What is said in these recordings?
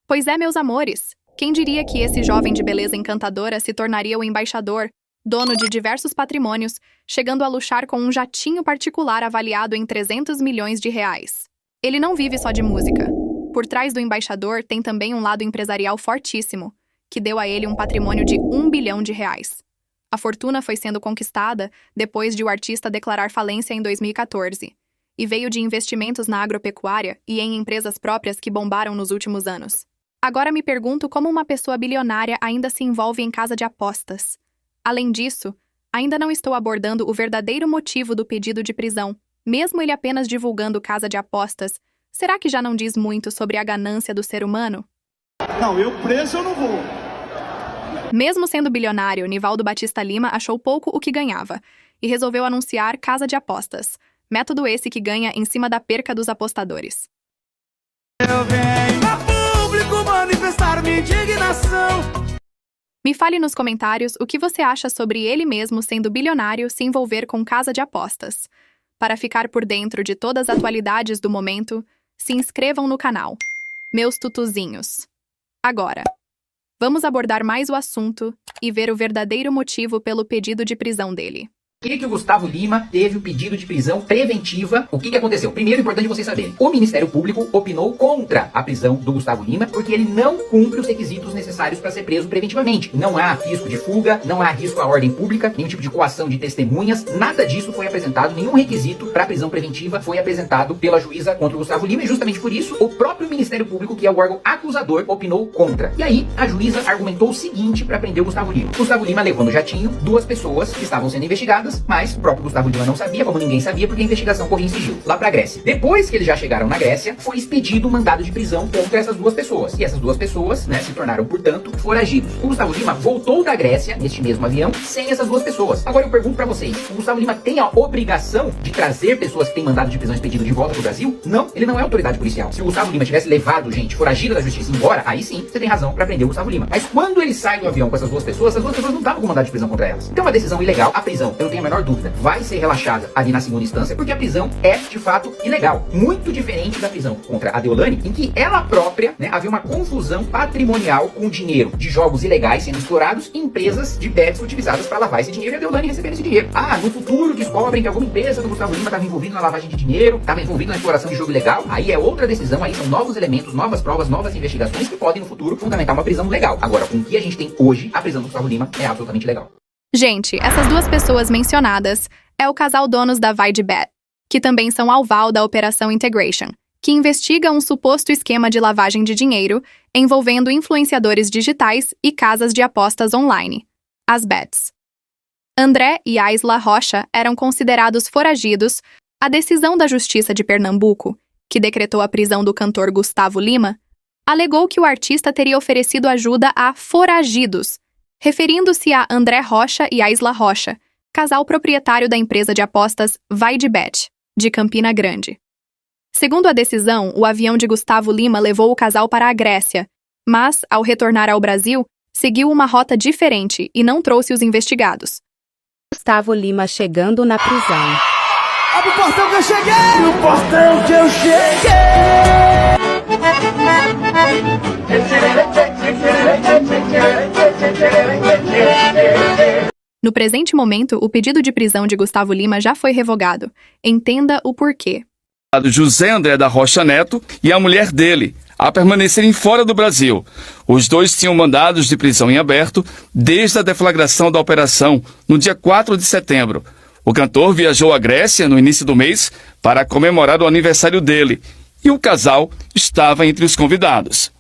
Pois é, meus amores. Quem diria que esse jovem de beleza encantadora se tornaria o embaixador, dono de diversos patrimônios, chegando a luxar com um jatinho particular avaliado em 300 milhões de reais. Ele não vive só de música. Por trás do embaixador tem também um lado empresarial fortíssimo, que deu a ele um patrimônio de 1 bilhão de reais. A fortuna foi sendo conquistada depois de o artista declarar falência em 2014, e veio de investimentos na agropecuária e em empresas próprias que bombaram nos últimos anos. Agora me pergunto como uma pessoa bilionária ainda se envolve em casa de apostas. Além disso, ainda não estou abordando o verdadeiro motivo do pedido de prisão. Mesmo ele apenas divulgando casa de apostas, será que já não diz muito sobre a ganância do ser humano? Não, eu preso eu não vou. Mesmo sendo bilionário, Nivaldo Batista Lima achou pouco o que ganhava e resolveu anunciar casa de apostas, método esse que ganha em cima da perca dos apostadores. Eu venho a público manifestar minha indignação. Me fale nos comentários o que você acha sobre ele mesmo sendo bilionário se envolver com casa de apostas. Para ficar por dentro de todas as atualidades do momento, se inscrevam no canal. Meus tutuzinhos. Agora, vamos abordar mais o assunto e ver o verdadeiro motivo pelo pedido de prisão dele. Por que o Gustavo Lima teve o pedido de prisão preventiva? O que aconteceu? Primeiro, importante vocês saberem. O Ministério Público opinou contra a prisão do Gustavo Lima porque ele não cumpre os requisitos necessários para ser preso preventivamente. Não há risco de fuga, não há risco à ordem pública, nenhum tipo de coação de testemunhas, nada disso foi apresentado, nenhum requisito para prisão preventiva foi apresentado pela juíza contra o Gustavo Lima e justamente por isso o próprio Ministério Público, que é o órgão acusador, opinou contra. E aí, a juíza argumentou o seguinte para prender o Gustavo Lima. O Gustavo Lima levou no jatinho duas pessoas que estavam sendo investigadas, mas o próprio Gustavo Lima não sabia, como ninguém sabia, porque a investigação corria em sigilo, lá pra Grécia. Depois que eles já chegaram na Grécia, foi expedido um mandado de prisão contra essas duas pessoas. E essas duas pessoas, se tornaram, portanto, foragidos. O Gustavo Lima voltou da Grécia, neste mesmo avião, sem essas duas pessoas. Agora eu pergunto pra vocês, o Gustavo Lima tem a obrigação de trazer pessoas que têm mandado de prisão expedido de volta pro Brasil? Não, ele não é autoridade policial. Se o Gustavo Lima tivesse levado gente foragida da justiça embora, aí sim, você tem razão pra prender o Gustavo Lima. Mas quando ele sai do avião com essas duas pessoas não estavam com mandado de prisão contra elas. Então é uma decisão ilegal. A prisão, eu não tenho a menor dúvida, vai ser relaxada ali na segunda instância, porque a prisão é, de fato, ilegal. Muito diferente da prisão contra a Deolane, em que ela própria, havia uma confusão patrimonial com dinheiro de jogos ilegais sendo explorados em empresas de bets utilizadas para lavar esse dinheiro e a Deolane recebendo esse dinheiro. No futuro descobrem que alguma empresa do Gustavo Lima estava envolvida na lavagem de dinheiro, estava envolvida na exploração de jogo ilegal, aí é outra decisão, aí são novos elementos, novas provas, novas investigações que podem, no futuro, fundamentar uma prisão legal. Agora, com o que a gente tem hoje, a prisão do Gustavo Lima é absolutamente legal. Gente, essas duas pessoas mencionadas é o casal donos da VideBet, que também são alvo da Operação Integration, que investiga um suposto esquema de lavagem de dinheiro envolvendo influenciadores digitais e casas de apostas online, as bets. André e Aisla Rocha eram considerados foragidos. A decisão da Justiça de Pernambuco, que decretou a prisão do cantor Gustavo Lima, alegou que o artista teria oferecido ajuda a foragidos, referindo-se a André Rocha e Aisla Rocha, casal proprietário da empresa de apostas VideBet, de Campina Grande. Segundo a decisão, o avião de Gustavo Lima levou o casal para a Grécia, mas, ao retornar ao Brasil, seguiu uma rota diferente e não trouxe os investigados. Gustavo Lima chegando na prisão. Abre o portão que eu cheguei! No portão que eu cheguei! No presente momento, o pedido de prisão de Gustavo Lima já foi revogado. Entenda o porquê. José André da Rocha Neto e a mulher dele, a permanecerem fora do Brasil. Os dois tinham mandados de prisão em aberto desde a deflagração da operação, no dia 4 de setembro. O cantor viajou à Grécia no início do mês para comemorar o aniversário dele, e o casal estava entre os convidados.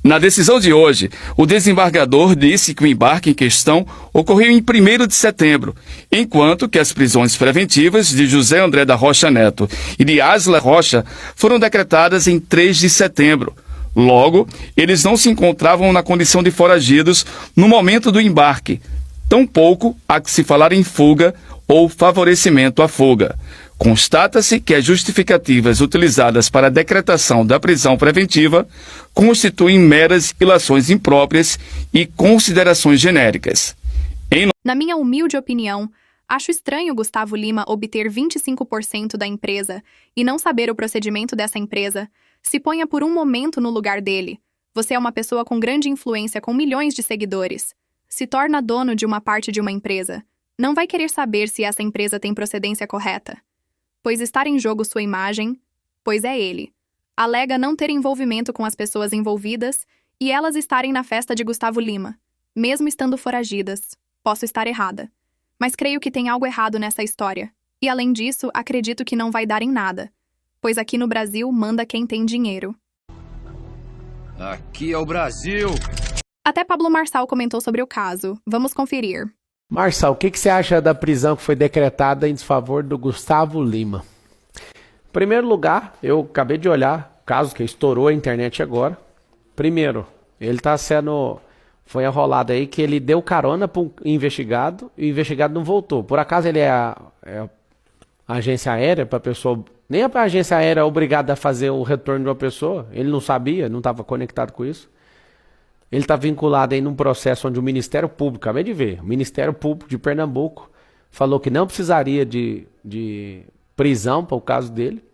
Na decisão de hoje, o desembargador disse que o embarque em questão ocorreu em 1º de setembro, enquanto que as prisões preventivas de José André da Rocha Neto e de Aisla Rocha foram decretadas em 3 de setembro. Logo, eles não se encontravam na condição de foragidos no momento do embarque. Tampouco há que se falar em fuga ou favorecimento à fuga. Constata-se que as justificativas utilizadas para a decretação da prisão preventiva constituem meras ilações impróprias e considerações genéricas. Na minha humilde opinião, acho estranho Gustavo Lima obter 25% da empresa e não saber o procedimento dessa empresa. Se ponha por um momento no lugar dele. Você é uma pessoa com grande influência, com milhões de seguidores. Se torna dono de uma parte de uma empresa. Não vai querer saber se essa empresa tem procedência correta. Pois estar em jogo sua imagem, pois é ele. Alega não ter envolvimento com as pessoas envolvidas e elas estarem na festa de Gustavo Lima, mesmo estando foragidas. Posso estar errada. Mas creio que tem algo errado nessa história. E além disso, acredito que não vai dar em nada. Pois aqui no Brasil manda quem tem dinheiro. Aqui é o Brasil! Até Pablo Marçal comentou sobre o caso. Vamos conferir. Marçal, o que você acha da prisão que foi decretada em desfavor do Gustavo Lima? Em primeiro lugar, eu acabei de olhar, caso que estourou a internet agora. Primeiro, ele está sendo... Foi enrolado aí que ele deu carona para um investigado e o investigado não voltou. Por acaso ele é a agência aérea para a pessoa... Nem a agência aérea é obrigada a fazer o retorno de uma pessoa. Ele não sabia, não estava conectado com isso. Ele está vinculado aí num processo onde o Ministério Público, acabei de ver, o Ministério Público de Pernambuco falou que não precisaria de prisão para o caso dele.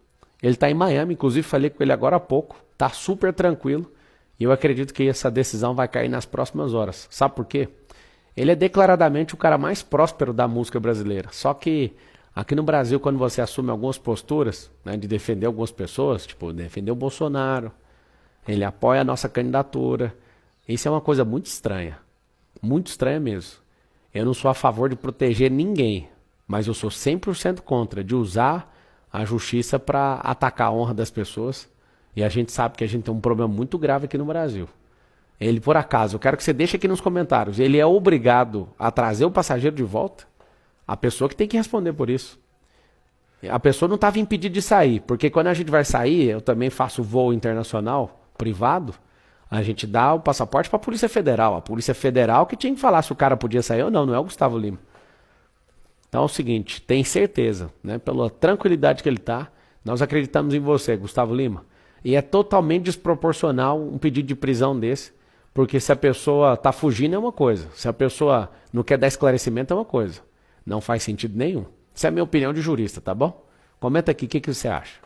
Ele está em Miami, inclusive falei com ele agora há pouco, está super tranquilo. E eu acredito que essa decisão vai cair nas próximas horas. Sabe por quê? Ele é declaradamente o cara mais próspero da música brasileira. Só que aqui no Brasil, quando você assume algumas posturas, né, de defender algumas pessoas, tipo defender o Bolsonaro, ele apoia a nossa candidatura. Isso é uma coisa muito estranha mesmo. Eu não sou a favor de proteger ninguém, mas eu sou 100% contra de usar a justiça para atacar a honra das pessoas. E a gente sabe que a gente tem um problema muito grave aqui no Brasil. Ele, por acaso, eu quero que você deixe aqui nos comentários, ele é obrigado a trazer o passageiro de volta? A pessoa que tem que responder por isso. A pessoa não estava impedida de sair, porque quando a gente vai sair, eu também faço voo internacional, privado, a gente dá o passaporte para a Polícia Federal. A Polícia Federal que tinha que falar se o cara podia sair ou não, não é o Gustavo Lima. Então é o seguinte, tem certeza, né, pela tranquilidade que ele está, nós acreditamos em você, Gustavo Lima. E é totalmente desproporcional um pedido de prisão desse, porque se a pessoa está fugindo é uma coisa, se a pessoa não quer dar esclarecimento é uma coisa. Não faz sentido nenhum. Essa é a minha opinião de jurista, tá bom? Comenta aqui o que você acha.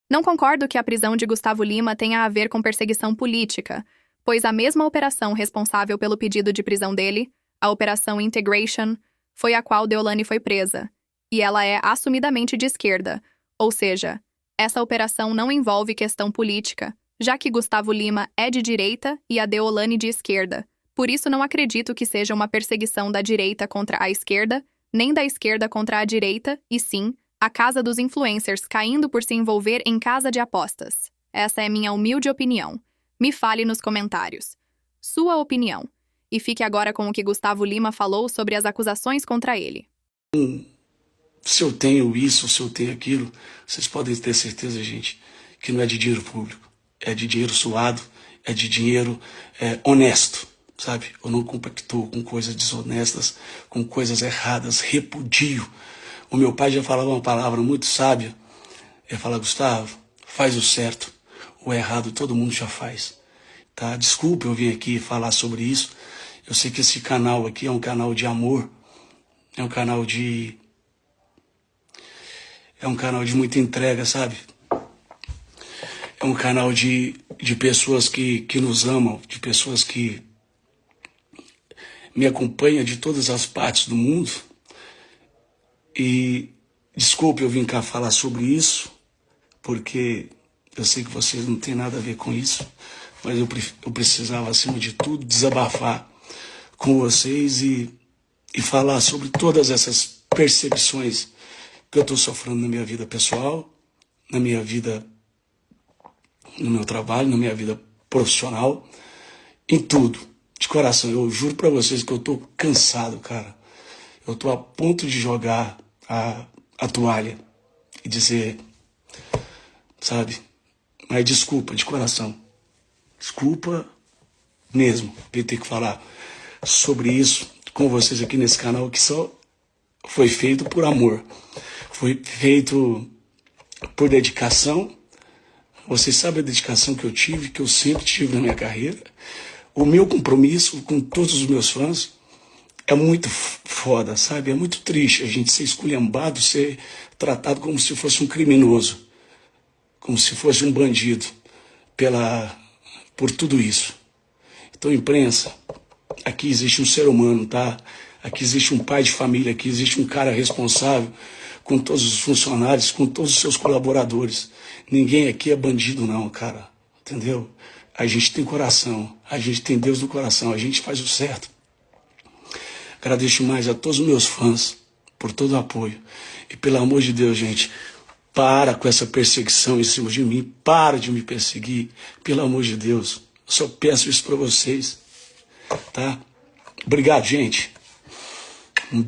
Não concordo que a prisão de Gustavo Lima tenha a ver com perseguição política, pois a mesma operação responsável pelo pedido de prisão dele, a Operação Integration, foi a qual Deolane foi presa, e ela é assumidamente de esquerda, ou seja, essa operação não envolve questão política, já que Gustavo Lima é de direita e a Deolane de esquerda. Por isso não acredito que seja uma perseguição da direita contra a esquerda, nem da esquerda contra a direita, e sim, a casa dos influencers caindo por se envolver em casa de apostas. Essa é minha humilde opinião. Me fale nos comentários. Sua opinião. E fique agora com o que Gustavo Lima falou sobre as acusações contra ele. Se eu tenho isso, se eu tenho aquilo, vocês podem ter certeza, gente, que não é de dinheiro público. É de dinheiro suado, é de dinheiro honesto, sabe? Eu não compactuo com coisas desonestas, com coisas erradas, repudio. O meu pai já falava uma palavra muito sábia. Ele fala, Gustavo, faz o certo, o errado todo mundo já faz. Tá? Desculpa eu vir aqui falar sobre isso. Eu sei que esse canal aqui é um canal de amor, é um canal de muita entrega, sabe? É um canal de pessoas que nos amam, de pessoas que me acompanham de todas as partes do mundo. E desculpe eu vir cá falar sobre isso, porque eu sei que vocês não têm nada a ver com isso, mas eu precisava, acima de tudo, desabafar com vocês e falar sobre todas essas percepções que eu estou sofrendo na minha vida pessoal, na minha vida, no meu trabalho, na minha vida profissional, em tudo, de coração. Eu juro para vocês que eu estou cansado, cara. Eu estou a ponto de jogar a toalha e dizer, sabe, mas desculpa, de coração. Desculpa mesmo de ter que falar sobre isso com vocês aqui nesse canal, que só foi feito por amor. Foi feito por dedicação. Vocês sabem a dedicação que eu tive, que eu sempre tive na minha carreira. O meu compromisso com todos os meus fãs é muito foda, sabe? É muito triste a gente ser esculhambado, ser tratado como se fosse um criminoso, como se fosse um bandido por tudo isso. Então, imprensa, aqui existe um ser humano, tá? Aqui existe um pai de família, aqui existe um cara responsável com todos os funcionários, com todos os seus colaboradores. Ninguém aqui é bandido não, cara, entendeu? A gente tem coração, a gente tem Deus no coração, a gente faz o certo. Agradeço mais a todos os meus fãs por todo o apoio. E pelo amor de Deus, gente, para com essa perseguição em cima de mim, para de me perseguir, pelo amor de Deus. Eu só peço isso para vocês, tá? Obrigado, gente.